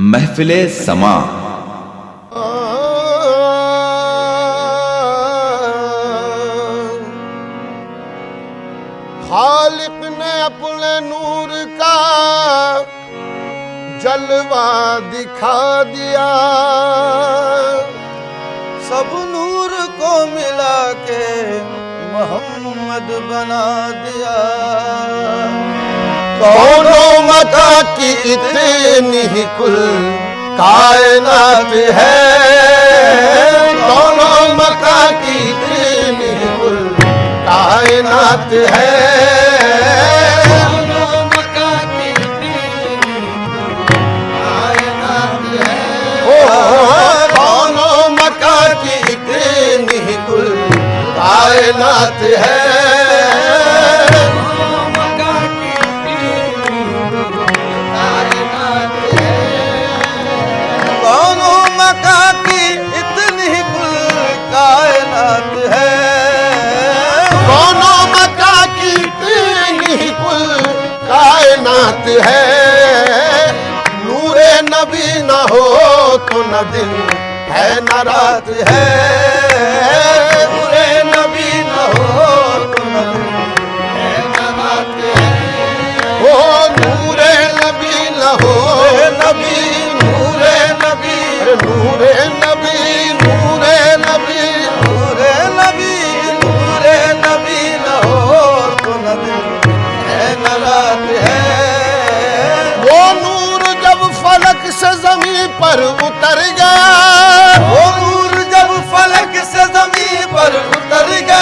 महफिले समा। खालिक ने अपने नूर का जलवा दिखा दिया, सब नूर को मिला के मोहम्मद बना दिया। कौनों मका की इतनी ही कुल कायनात है, कौनों मका की इतनी ही कुल कायनात है, कौनों मका की इतनी कायनात है। कौनों मका की इतनी ही कुल कायनात है, है। नूरे नबी न हो तो न दिन है न रात है, नूरे नबी न हो तो न दिन है न रात है। ओ नूरे नबी न हो नबी, नूरे नबी, नूरे नबी, नूरे नबी, नूरे नबी, नूरे नबी न हो तो न दिन है न रात है। वो नूर जब फलक से ज़मीं पर उतर गया, वो नूर जब फलक से ज़मीं पर उतर गया,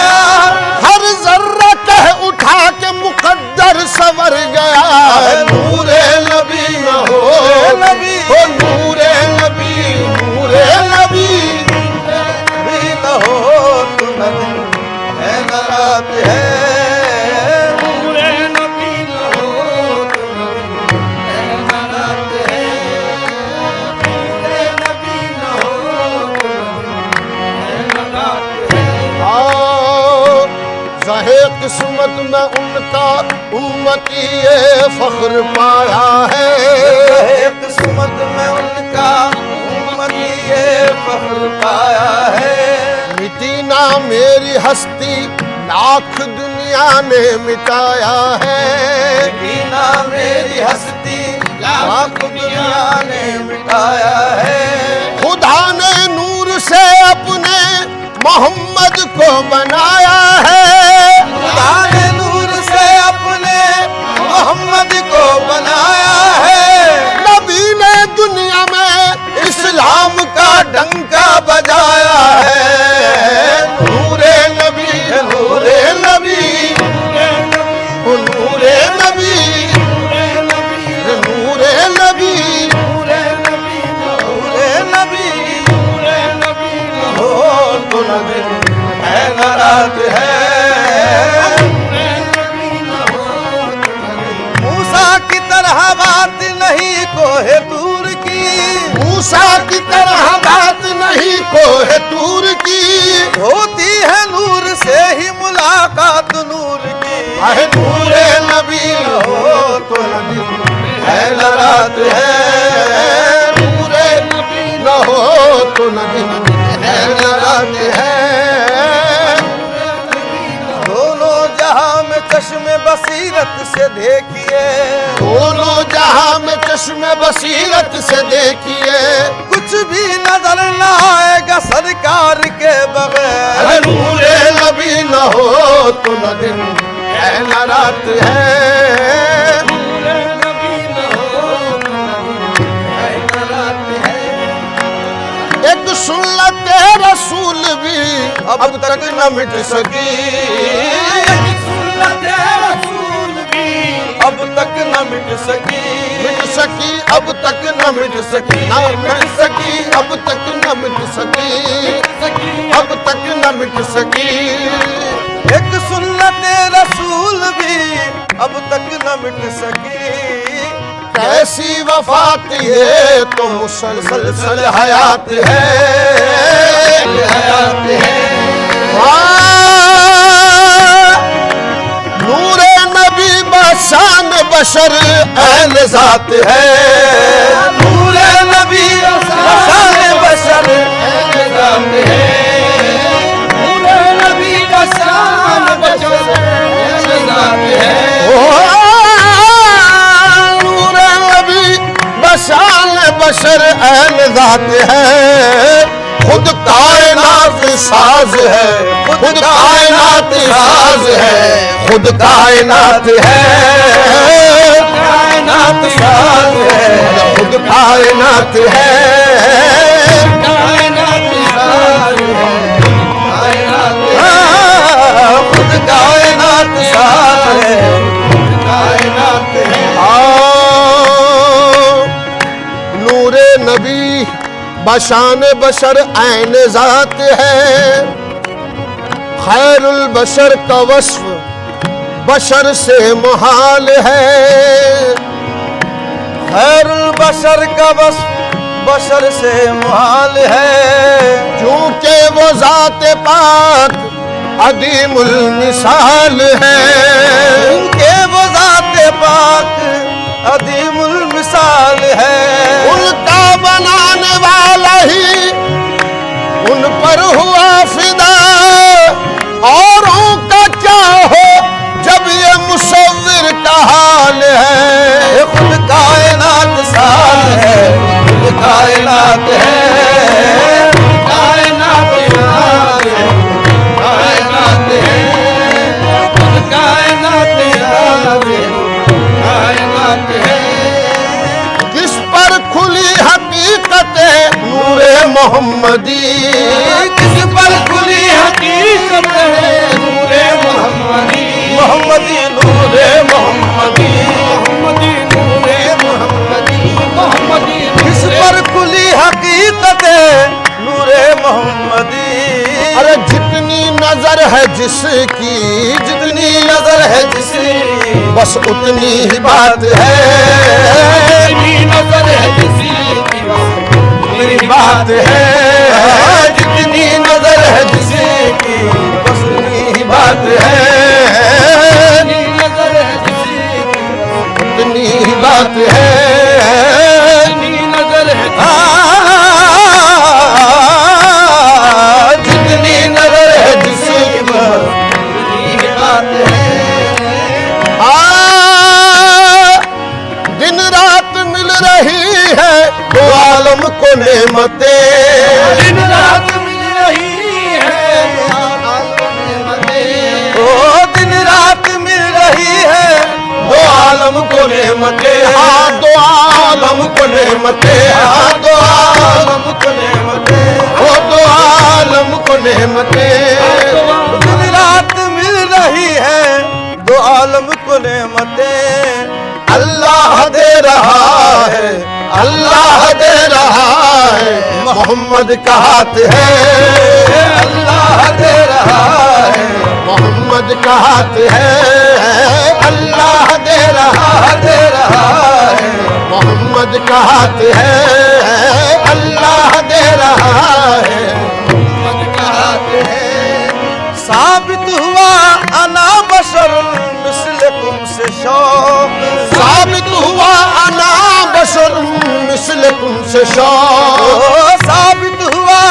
हर जर्रा कह उठा के मुकद्दर संवर गया। नूरे नबी न हो नबी, ओ नूरे नबी, नूरे नबी, नबी न हो तो न दिन है न रात है। ज़हे किस्मत में उनका उम्मती ये फख्र पाया है, ज़हे किस्मत में उनका उम्मती ये फख्र पाया है। मिटी ना मेरी हस्ती लाख दुनिया ने मिटाया है, मिटी ना मेरी हस्ती लाख दुनिया ने मिटाया है। खुदा ने नूर से अपने मोहम्मद को बनाया है, खुदा ने नूर से अपने मोहम्मद को बनाया है। नबी ने दुनिया में इस्लाम का डंका बजाया है। नूरे नबी, नूरे नबी, नूरे नबी, नूरे नबी, नूरे नबी, नूरे नबी, नूरे नबी हो तो न दिन है न रात है। मूसा की तरह बात नहीं कोहे दूर की, मूसा की तरह बात नहीं कोहे दूर की, होती है नूर से ही मुलाकात नूर की। आहे नूरे नबी न हो तो न दिन है न रात है, नूरे नबी न हो तो न दिन है न रात है। दोनों जहां में चश्मे बसीरत से देखिए, दोनों जहां में चश्मे बसीरत से देखिए, कुछ भी नजर न आएगा सरकार के बगैर। अरे नूरे नबी न हो तो न दिन है न रात है, नूरे नबी न हो तो न दिन है न रात है। एक सुन्नत रसूल भी अब तक न मिट सकी, सुन्नत रसूल भी अब तक न मिट सकी, मिट सकी अब तक न मिट सकी, न मिट सकी अब तक न मिट सकी, अब तक न मिट सकी। एक सुन्नत रसूल भी अब तक न मिट सकी। कैसी वफात ये तो मुसलसल हयात है, हयात है। नूरे नबी बशान बशर ऐन ज़ात है, नूरे नबी शान बशर ऐन ज़ात है, खुद कायनात साज है, खुद कायनात साज है, खुद कायनात है, कायनात साज है, खुद कायनात है, कायनात साज है, खुद कायनात साज है, कायनात है। नूरे नबी बशान बशर ऐन ज़ात है, खैरुल बशर का वस्फ बशर से मुहाल है, खैरुल बशर का वस्फ बशर से मुहाल है, क्योंकि वो ज़ात पाक अदीमुल मिसाल है, उनके वो ज़ाते पाक अदीमुल मिसाल है, उनका बनाने वाला ही उन पर हुआ फिदा, औरों का क्या हो जब ये मुसव्विर का हाल है। ये खुद कायनात साज है, खुद कायनात है, कायनात साज है, कायनात है, खुद कायनात साज है, कायनात है। किस पर खुली हकीकत नूरे मोहम्मदी, किस पर खुली हकीकत है नूरे मोहम्मदी, मोहम्मदी नूरे मोहम्मदी, मोहम्मदी नूरे मोहम्मदी, मोहम्मदी किस पर खुली हकीकत है नूरे मोहम्मदी। अरे जितनी नजर है जिसकी, जितनी नजर है जिसकी बस उतनी ही बात है, जितनी नजर है जिसकी उतनी बात है, जितनी नजर है जिसकी बस उतनी ही बात है, जितनी नजर है जिसकी उतनी ही बात है, जितनी नजर है जितनी नजर है जिसकी बस उतनी ही बात है। दिन रात मिल रही है दो आलम को नेमतें, दिन रात मिल रही है ओ दिन रात मिल रही है दो आलम को नेमतें, हाँ दो आलम को नेमतें, हाँ दो आलम को नेमतें, वो दो आलम को नेमतें, दिन रात मिल रही है दो आलम को नेमतें। अल्लाह दे रहा है, अल्लाह दे रहा है, मोहम्मद का हाथ है, अल्लाह दे रहा है, मोहम्मद का हाथ है, अल्लाह दे रहा दे रहा है, मोहम्मद का हाथ है, अल्लाह दे रहा है, मोहम्मद का हाथ है। साबित हुआ अना बशर मिस्लकुम से शौक, साबित हुआ अना बशर मिस्लकुम से शौक, साबित हुआ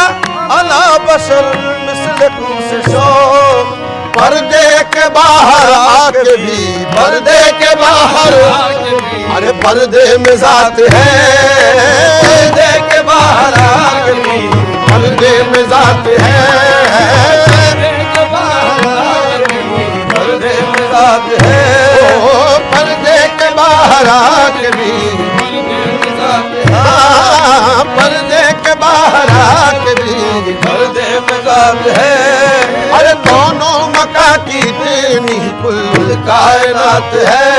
अना बशर मिस्लकुम से शौक। पर्दे के बाहर आके भी, पर्दे के बाहर, अरे पर्दे में जात है, पर्दे के बाहर आके भी, पर्दे में जात है, पर्दे के बाहर आके भी, पर्दे में जात है, ओ पर्दे के बाहर आके भी, पर्दे में जात है, हाँ, पर्दे के बाहर आके भी, पर्दे में जात है। अरे दोनों मका की तेनी कुल कायनात है।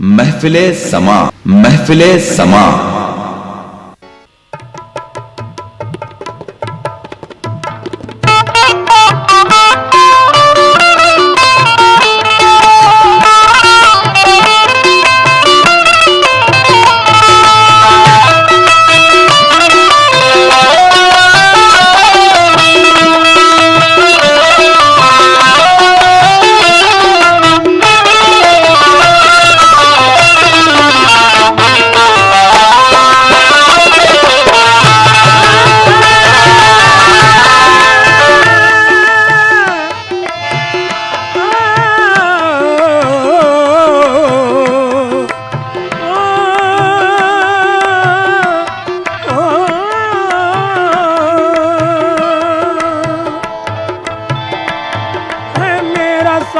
महफिले समा, महफिले समा।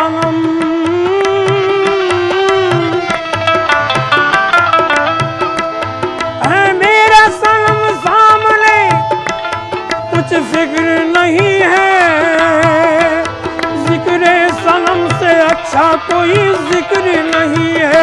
सनम है मेरा सनम सामने कुछ फिक्र नहीं है, जिक्र सनम से अच्छा कोई जिक्र नहीं है।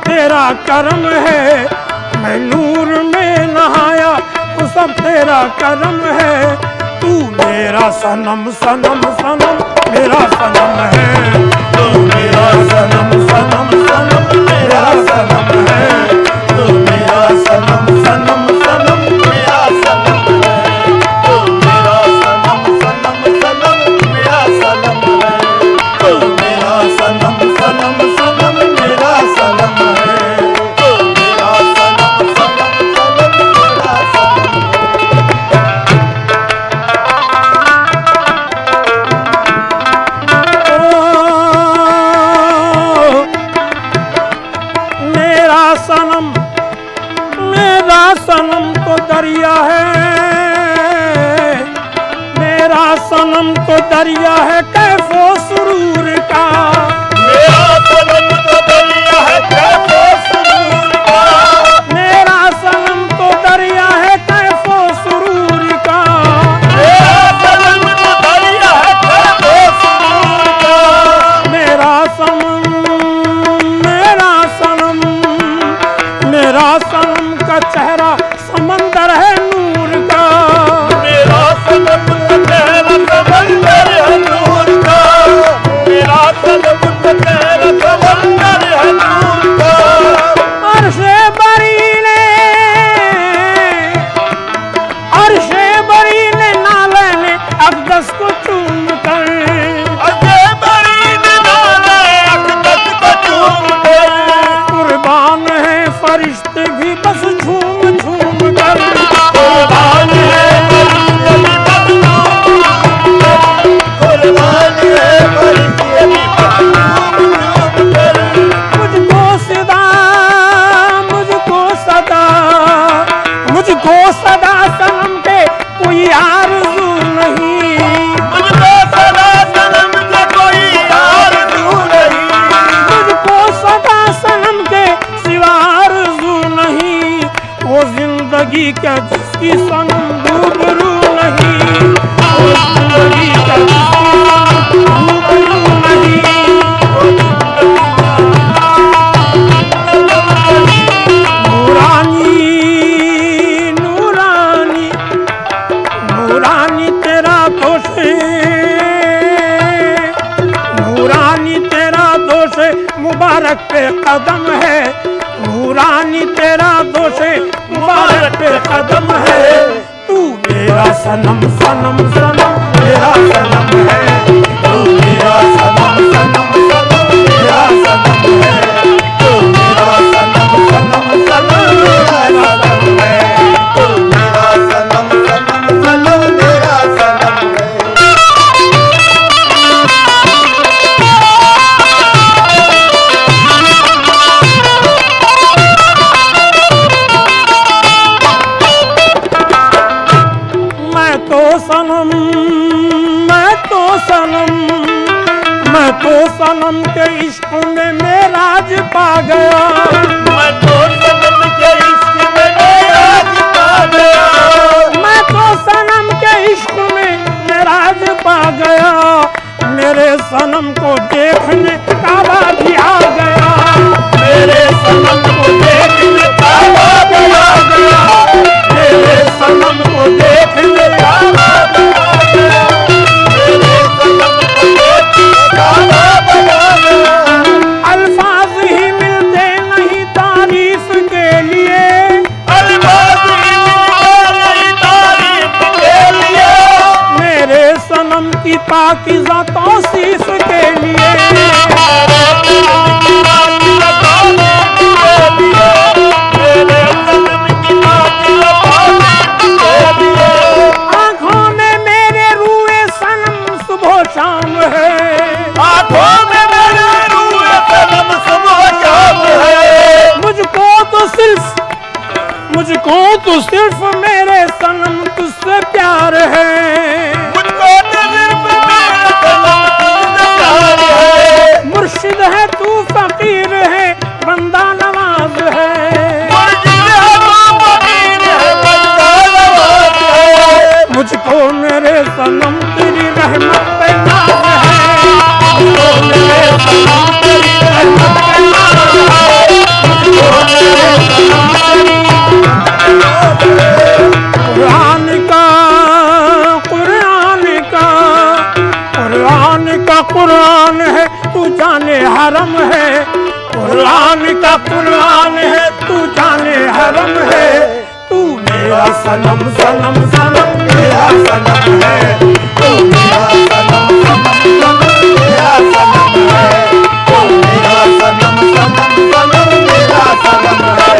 तेरा करम है, मैं नूर में नहाया तो सब तेरा करम है। तू मेरा सनम सनम सनम मेरा सनम है, तू मेरा सनम सनम सनम मेरा सनम है, तू मेरा सनम सनम सनम मेरा सनम है, तू मेरा सनम सनम सनम मेरा सनम है, तू मेरा सनम सनम सनम मेरा सनम है। सनम तो दरिया है, मेरा सनम तो दरिया है कैफो सुरूर का, मेरा सनम तो दरिया है कैफो सुरूर का, मेरा सनम तो दरिया है कैफो सुरूर का, मेरा सनम तो दरिया है कैफो सुरूर का, मेरा सनम मेरा सनम का चेहरा समंदर है नूर का, मेरा सनम का चेहरा समंदर है नूर का, मेरा सनम का चेहरा समंदर है नूर का। अर्शे बरी ने नाले ने अक़दस को चूम कर, अर्शे बरी ने नाले अक़दस को चूम कर, कुर्बान है फरिश्ते भी बस झूम झूम कर, कुर्बान है फरिश्ते भी बस झूम झूम कर, कुर्बान है फरिश्ते भी बस झूम झूम कर। मुझको सदा सनम के कोई आरज़ू नहीं, मुझको सदा सनम के कोई आरज़ू नहीं, मुझको सदा सनम के सिवा आरज़ू नहीं, वो जिंदगी का जिसकी सनम रूबरू नहीं, वो जिंदगी का जिसकी सनम रूबरू नहीं, नूरानी नूरानी नूरानी तेरा दोष, नूरानी तेरा दोष मुबारक पे कदम है, नूरानी तेरा दोष मुबारक पे कदम है। तू मेरा सनम सनम सनम मेरा सनम है, तू मेरा सनम सनम सनम मेरा सनम है, तू मेरा सनम सनम सनम मेरा सनम है, तू मेरा सनम सनम सनम मेरा सनम है। मैं तो सनम के इश्क में मेराज पा गया, मैं तो सनम के इश्क में मेराज पा गया, मैं तो सनम के इश्क में मेराज पा गया, मेरे सनम को देखने काबा भी आ गया, मेरे सनम को देखने काबा भी आ गया, मेरे सनम को देखने काबा भी आ गया, मेरे सनम को देखने काबा भी आ गया। अल्फाज ही मिलते नहीं तारीफ के लिए, अल्फाज ही मिलते नहीं तारीफ के लिए, मेरे सनम की पाकीज़ा तौसीफ के लिए, तू सिर्फ मेरे सनम तुझसे प्यार है, मुझको तो सिर्फ मेरा सनम तुझसे प्यार है। मुर्शिद है तू फकीर है बंदा नवाज है, मुर्शिद है तू फकीर है बंदा नवाज है। मुझको मेरे सनम तेरी रहमत पे नाज है, मुझको मेरे सनम तेरी रहमत पे नाज है, मुझको मेरे सनम तेरी कुरान का कुरान है तू जाने हरम है, कुरान का कुरान है तू जाने हरम है, तू मेरा सनम सनम सनम मेरा सनम है, तू मेरा सनम सनम सनम मेरा सनम है, तू मेरा सनम सनम सनम मेरा सनम है,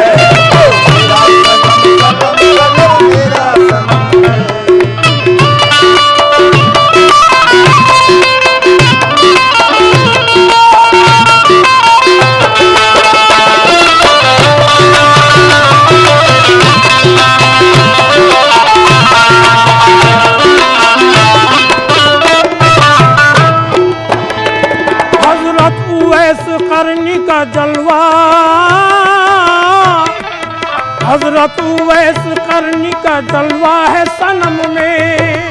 तू मेरा सनम सनम सनम मेरा सनम है। करनी का जलवा हजरत उवैस करनी का जलवा है सनम में,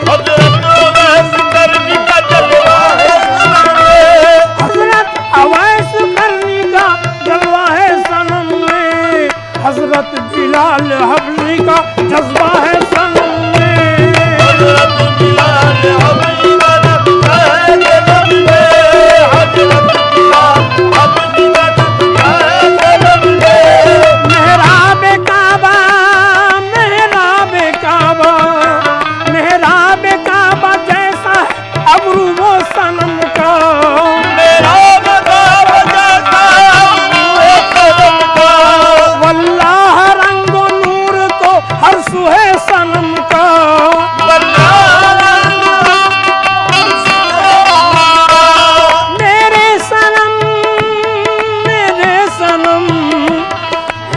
हजरत उवैस करनी का जलवा है सनम में, हजरत उवैस करनी का जलवा है सनम में, हजरत बिलाल हबली का जज्बा है सनम में, हजरत बिलाल हबली का जज्बा है सनम में, हजरत बिलाल हबली का जज्बा है सनम में। मेहराब काबा मेहराब काबा मेहराब काबा जैसा है अबरू वो सनम का, मेहराब काबा जैसा अबरू वो सनम का, वल्लाह रंगो नूर तो हर सुहे सनम का, मेरे सनम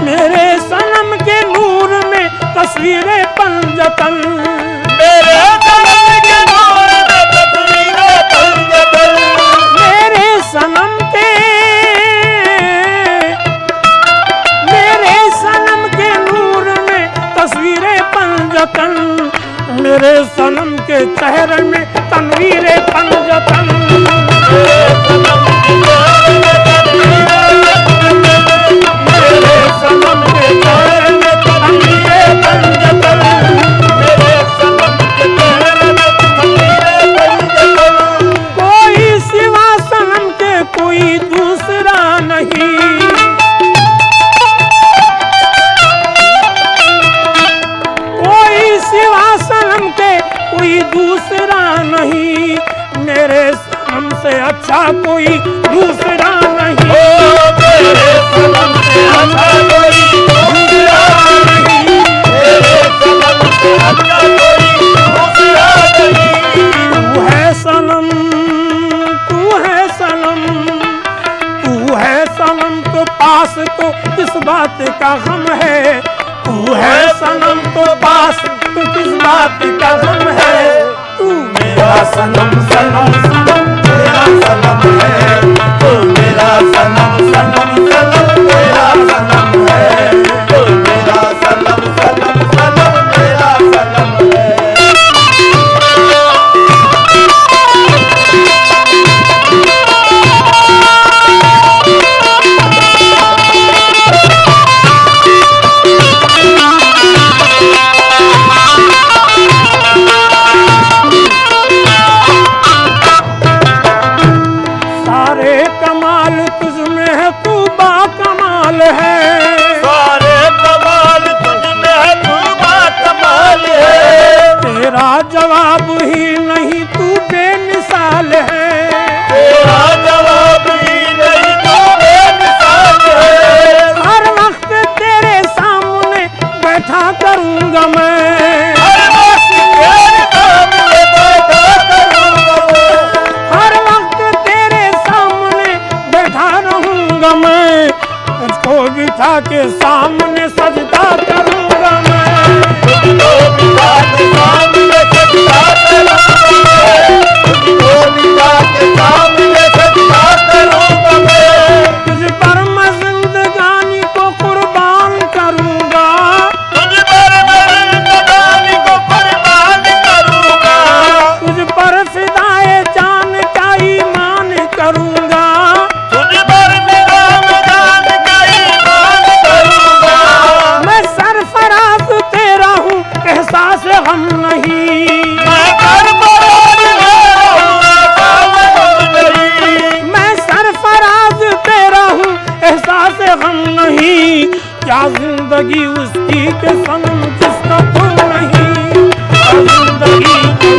मेरे सनम के नूर में तस्वीरें पंजतन, मेरे सनम के नूर में तस्वीरें पंजतन, मेरे सनम के नूर में तस्वीरें पंजतन, मेरे सनम के चेहरे में तनवीरें पंजतन, मेरे सनम के चेहरे में तस्वीरें पंजतन, मेरे सनम के चेहरे में तनवीरें पंजतन, मेरे सनम के चेहरे में तस्वीरें पंजतन। कोई सिवा सनम के कोई दूसरा नहीं, कोई सिवा सनम के कोई दूसरा नहीं, मेरे सनम से अच्छा कोई दूसरा नहीं, मेरे सनम से अच्छा कोई दूसरा नहीं, मेरे सनम से अच्छा कोई दूसरा नहीं। तू है सनम तू है सनम तू है सनम तो पास तो किस बात का गम है, तू है सनम तो पास तो किस बात का गम है, तू मेरा सनम सनम सनम मेरा सनम है, तू मेरा सनम सनम सनम मेरा सनम है, तो मेरा सनम सनम सनम मेरा सनम है। सारे कमाल तुझ में है तू बाकमाल है, सारे कमाल तुझ में है तू बाकमाल है, तेरा जवाब ही नहीं तू बेमिसाल है, तेरा जवाब ही नहीं तू बेमिसाल है, हर वक्त तेरे सामने बैठा करूंगा मैं, हर वक्त तेरे सामने बैठा करूंगा मैं, हर वक्त तेरे सामने बैठा रहूंगा मैं, तुझको बिठा के सामने सजदा करूंगा मैं, जिंदगी उसकी के सनम जिसका तू नहीं, जिंदगी उसकी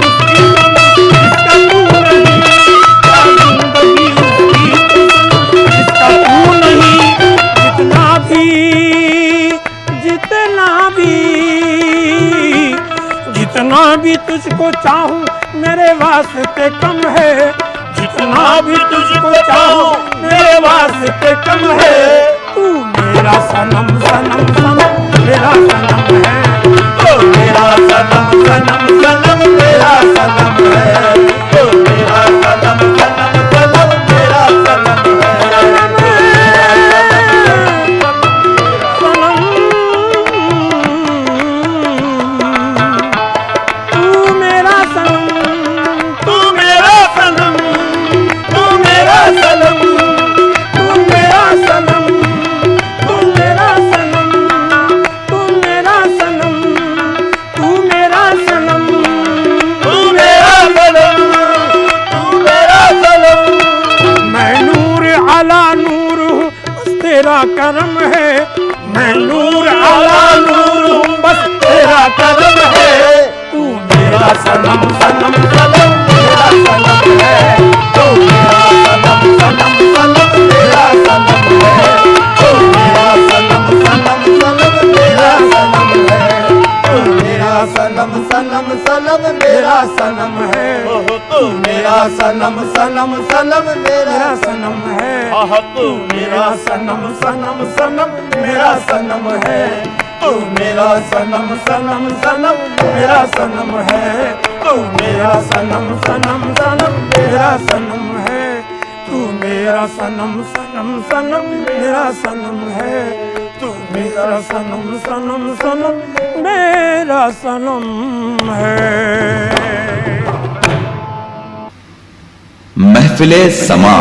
जिसका तू नहीं, जिंदगी उसकी जिसका तू नहीं। जितना भी तुझको चाहूं मेरे वास्ते कम है, जितना भी तुझको चाहूं मेरे वास्ते कम है। तू मेरा सनम सनम सनम मेरा सनम है, तू मेरा सनम सनम सनम मेरा सनम है, तू मेरा सनम सनम सनम मेरा सनम है। तेरा करम है, मैं नूर आला नूर हूँ, बस तेरा करम है। तू मेरा सनम सनम सनम मेरा सनम है, तू मेरा सनम सनम सनम मेरा सनम है, तू मेरा सनम सनम सनम मेरा सनम है, तू मेरा सनम सनम सनम मेरा सनम है, तू मेरा सनम सनम सनम मेरा सनम है, तू मेरा सनम सनम सनम मेरा सनम है, तू मेरा सनम सनम सनम मेरा सनम है, तू मेरा सनम सनम सनम मेरा सनम है, तू मेरा सनम सनम सनम मेरा सनम है, तू मेरा सनम सनम सनम मेरा सनम है। महफिले समा